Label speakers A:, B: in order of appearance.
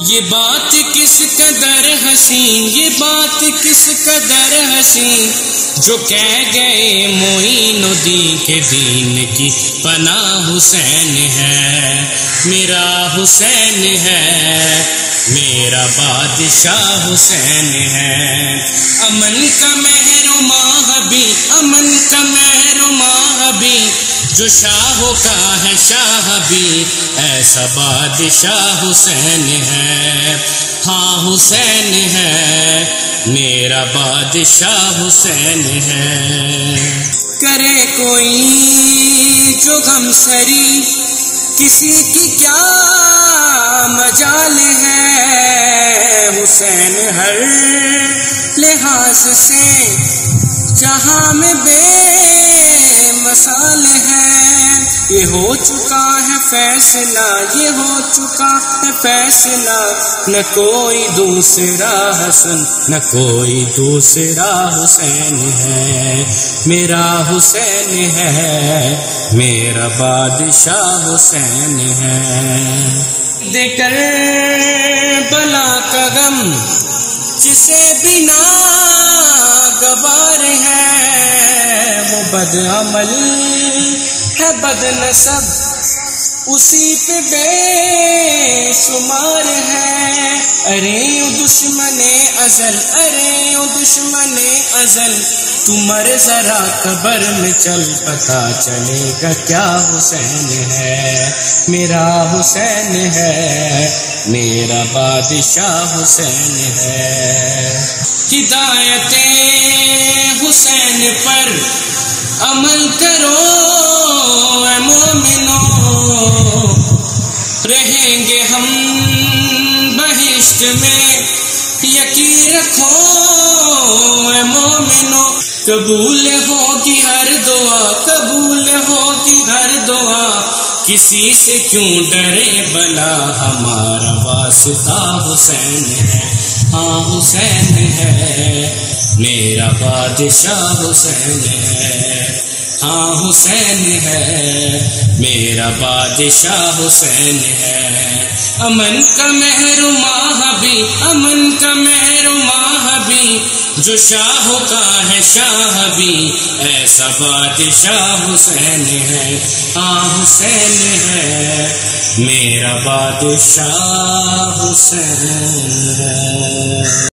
A: یہ بات کس قدر حسین، یہ بات کس قدر حسین، جو کہہ گئے معین الدین کے دین کی پناہ حسین ہے، میرا حسین ہے، میرا بادشاہ حسین ہے۔ امن کا مہرباں حبیب، امن کا مہرباں حبیب، جو شاہوں کا ہے شاہ بھی، ایسا بادشاہ حسین ہے، ہاں حسین ہے، میرا بادشاہ حسین ہے۔ کرے کوئی جو غم سری، کسی کی کیا مجال ہے، حسین ہر لحاظ سے جہاں میں بے مثال ہے۔ یہ ہو چکا ہے فیصلہ، یہ ہو چکا ہے فیصلہ، نہ کوئی دوسرا حسن، نہ کوئی دوسرا حسین ہے، میرا حسین ہے، میرا بادشاہ حسین ہے۔ دے کر بلا کا غم جسے بنا گوار ہے، وہ بد عمل ہے بد نسب، اسی پہ بے شمار ہے۔ ارے او دشمن ازل، ارے او دشمن ازل، تو مر ذرا قبر میں چل، پتا چلے گا کیا حسین ہے، میرا حسین ہے، میرا بادشاہ حسین ہے۔ ہدایت حسین پر عمل کرو اے مومنو، رہیں گے ہم بہشت میں، یقین رکھو اے مومنو، قبول ہوگی ہر دعا، قبول ہوگی ہر دعا، کسی سے کیوں ڈرے بلا، ہمارا واسطہ حسین ہے، ہاں حسین ہے، میرا بادشاہ حسین ہے، ہاں حسین ہے، میرا بادشاہ حسین ہے۔ امن کا مہرباں حبیب، امن کا مہرباں حبیب، جو شاہوں کا ہے شاہ بھی، ایسا بادشاہ حسین ہے، ہاں حسین ہے، میرا بادشاہ حسین ہے۔